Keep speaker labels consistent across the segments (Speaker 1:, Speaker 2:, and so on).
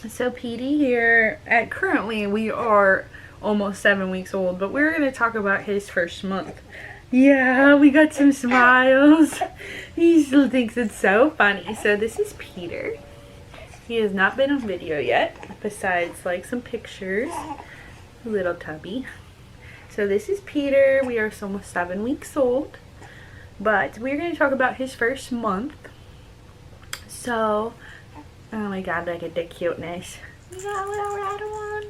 Speaker 1: So Petey here, currently we are almost 7 weeks old, but we're going to talk about his first month. Yeah, we got some smiles. He still thinks it's so funny. So this is Peter. He has not been on video yet, besides like some pictures. Little tubby. So this is Peter. We are almost 7 weeks old, but we're going to talk about his first month. So, oh my god, look at the cuteness. We got a little rattle on.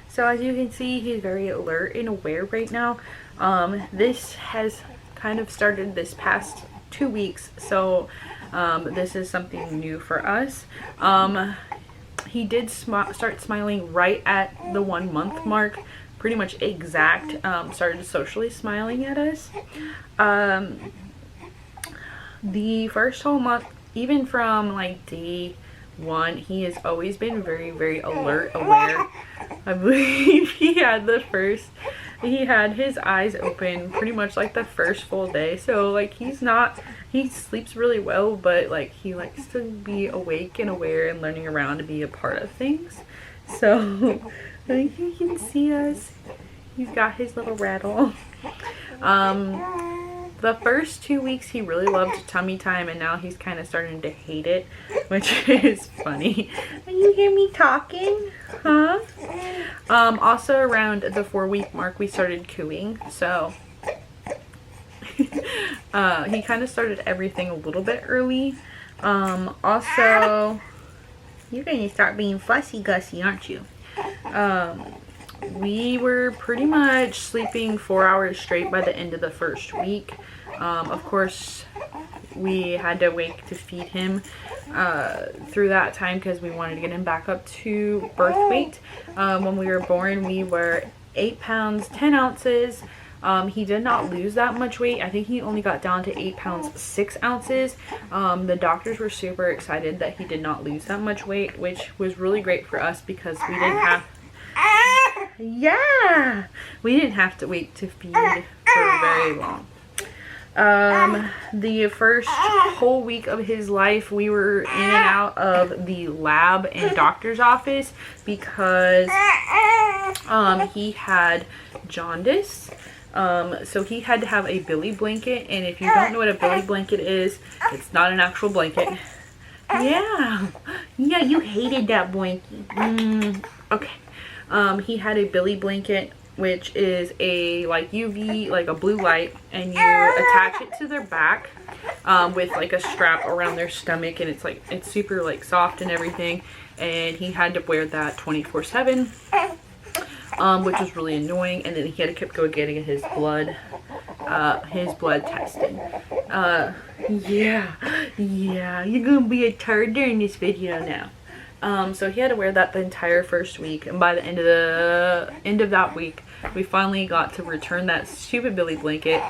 Speaker 1: So as you can see, he's very alert and aware right now. This has kind of started this past 2 weeks, so this is something new for us. He did start smiling right at the 1 month mark, pretty much exact. Started socially smiling at us. The first whole month, even from like day 1, he has always been very, very alert, aware. I believe he had his eyes open pretty much like the first full day. So like he sleeps really well, but like he likes to be awake and aware and learning around to be a part of things. So like you can see us, he's got his little rattle. The first 2 weeks he really loved tummy time, and now he's kind of starting to hate it, which is funny. You hear me talking? Huh? Also around the 4-week mark we started cooing, so he kind of started everything a little bit early. Also, you're going to start being fussy-gussy, aren't you? We were pretty much sleeping 4 hours straight by the end of the first week. Of course, we had to wake to feed him through that time because we wanted to get him back up to birth weight. When we were born, we were 8 pounds 10 ounces. He did not lose that much weight. I think he only got down to 8 pounds 6 ounces. The doctors were super excited that he did not lose that much weight, which was really great for us because we didn't have to wait to feed for very long. The first whole week of his life, we were in and out of the lab and doctor's office because he had jaundice. So he had to have a billy blanket, and if you don't know what a billy blanket is, it's not an actual blanket. Yeah, you hated that blanket. Okay. He had a billy blanket, which is a like UV, like a blue light, and you attach it to their back with like a strap around their stomach, and it's super like soft and everything, and he had to wear that 24/7, which was really annoying. And then he had to keep going getting his blood tested. Yeah, you're gonna be a turd during this video now. So he had to wear that the entire first week, and by the end of that week, we finally got to return that stupid billy blanket.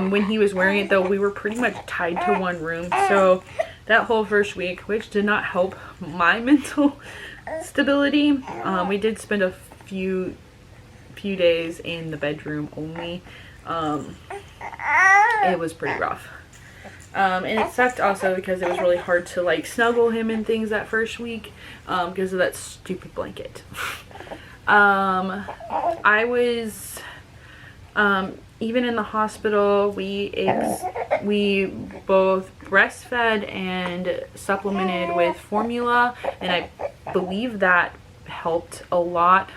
Speaker 1: When he was wearing it though, we were pretty much tied to one room, so that whole first week, which did not help my mental stability. We did spend a few days in the bedroom only. It was pretty rough. And it sucked also because it was really hard to like snuggle him and things that first week because of that stupid blanket. I was even in the hospital, we both breastfed and supplemented with formula, and I believe that helped a lot.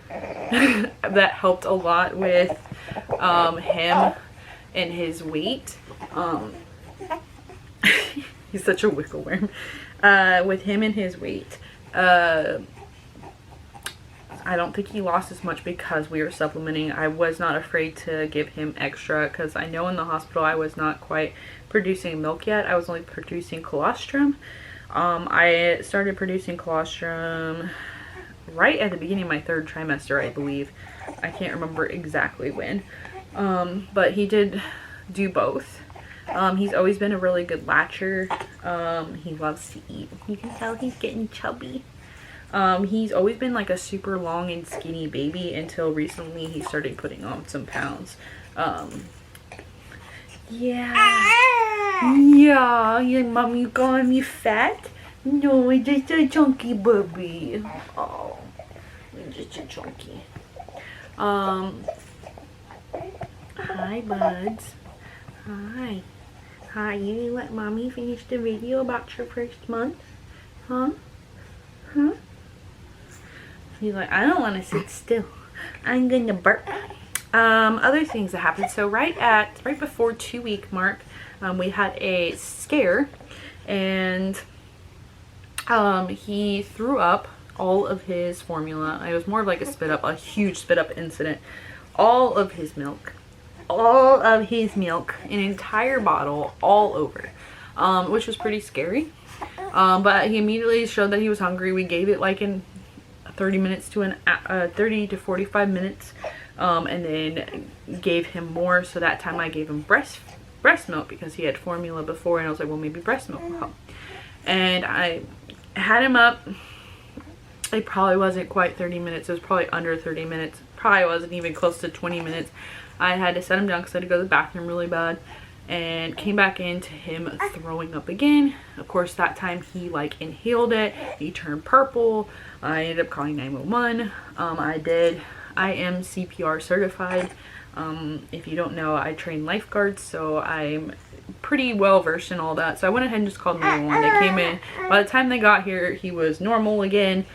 Speaker 1: That helped a lot with him and his weight. He's such a wiggle worm. With him and his weight, I don't think he lost as much because we were supplementing. I was not afraid to give him extra because I know in the hospital I was not quite producing milk yet. I was only producing colostrum. I started producing colostrum right at the beginning of my 3rd trimester, I believe. I can't remember exactly when. But he did do both. He's always been a really good latcher. He loves to eat. You can tell he's getting chubby. He's always been like a super long and skinny baby until recently he started putting on some pounds. Yeah, your mommy calling me fat? No, it's just a chunky baby. Oh, it's just a chunky. Hi, buds. Hi. Hi, you let mommy finish the video about your first month? Huh? Huh? He's like, I don't want to sit still. I'm gonna burp. Other things that happened. So right before 2-week mark, we had a scare, and he threw up all of his formula. It was more of like a huge spit up incident. All of his milk, an entire bottle all over, which was pretty scary. But he immediately showed that he was hungry. We gave it like in 30 to 45 minutes, and then gave him more. So that time I gave him breast milk because he had formula before, and I was like, well, maybe breast milk will help. And I had him up. It probably wasn't quite 30 minutes. It was probably under 30 minutes. Probably wasn't even close to 20 minutes. I had to set him down because I had to go to the bathroom really bad, and came back into him throwing up again. Of course, that time he like inhaled it. He turned purple. I ended up calling 911. I am CPR certified. If you don't know, I train lifeguards, so I'm pretty well versed in all that. So I went ahead and just called 911. They came in. By the time they got here, he was normal again.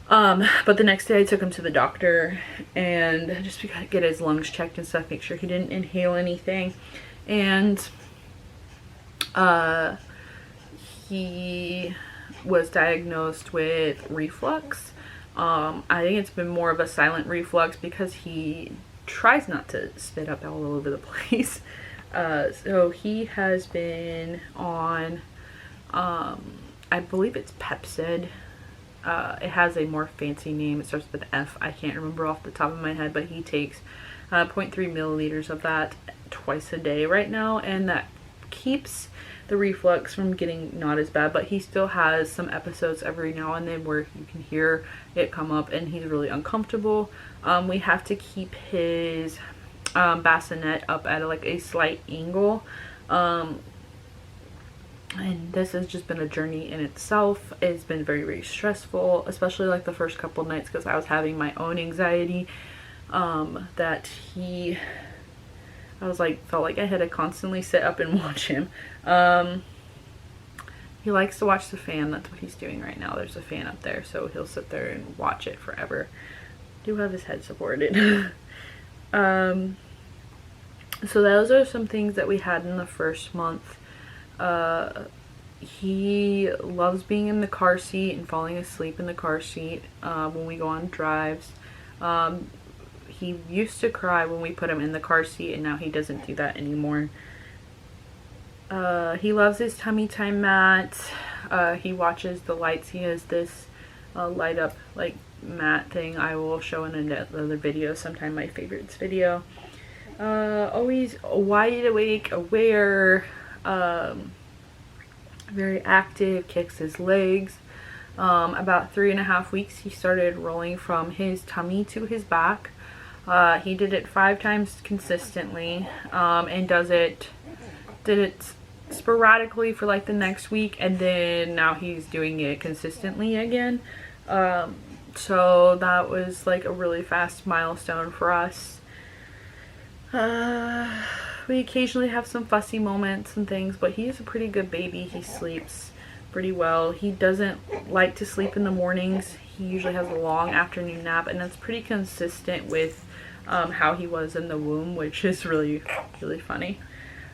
Speaker 1: But the next day I took him to the doctor, and just to get his lungs checked and stuff, make sure he didn't inhale anything. And he was diagnosed with reflux. I think it's been more of a silent reflux because he tries not to spit up all over the place. So he has been on, I believe it's Pepsid. It has a more fancy name. It starts with an F. I can't remember off the top of my head, but he takes 0.3 milliliters of that twice a day right now, and that keeps the reflux from getting not as bad. But he still has some episodes every now and then where you can hear it come up, and he's really uncomfortable. We have to keep his bassinet up at like a slight angle. And this has just been a journey in itself. It's been very, very stressful, especially like the first couple nights, because I was having my own anxiety. Felt like I had to constantly sit up and watch him. He likes to watch the fan. That's what he's doing right now. There's a fan up there, so he'll sit there and watch it forever. Do have his head supported. So those are some things that we had in the first month. He loves being in the car seat and falling asleep in the car seat when we go on drives. He used to cry when we put him in the car seat, and now he doesn't do that anymore. He loves his tummy time mat. He watches the lights. He has this light up like mat thing. I will show in another video sometime, my favorites video. Always wide awake, aware, very active, kicks his legs. About 3.5 weeks he started rolling from his tummy to his back. He did it 5 times consistently, and did it sporadically for like the next week, and then now he's doing it consistently again. So that was like a really fast milestone for us. We occasionally have some fussy moments and things, but he's a pretty good baby. He sleeps pretty well. He doesn't like to sleep in the mornings. He usually has a long afternoon nap, and that's pretty consistent with how he was in the womb, which is really, really funny.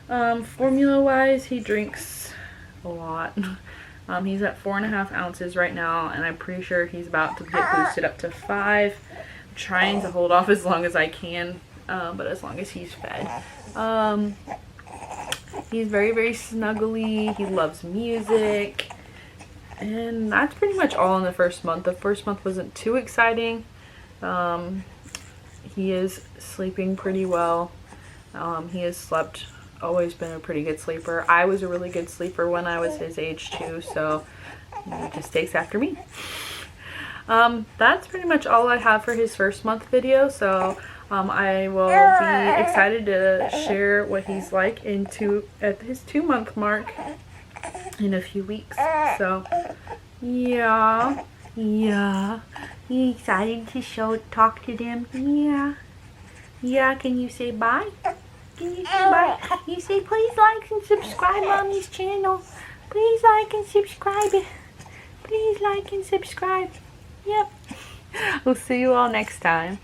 Speaker 1: Formula wise, he drinks a lot. He's at 4.5 ounces right now, and I'm pretty sure he's about to get boosted up to 5. I'm trying to hold off as long as I can, but as long as he's fed. He's very, very snuggly. He loves music, and that's pretty much all in the first month. The first month wasn't too exciting. He is sleeping pretty well. He has always been a pretty good sleeper. I was a really good sleeper when I was his age too, so he just takes after me. That's pretty much all I have for his first month video, so I will be excited to share what he's like at his 2-month mark. in a few weeks. So, yeah. Yeah. You excited to talk to them? Yeah. Yeah, can you say bye? Can you say bye? You say please like and subscribe Mommy's channel. Please like and subscribe it. Please like and subscribe. Yep. We'll see you all next time.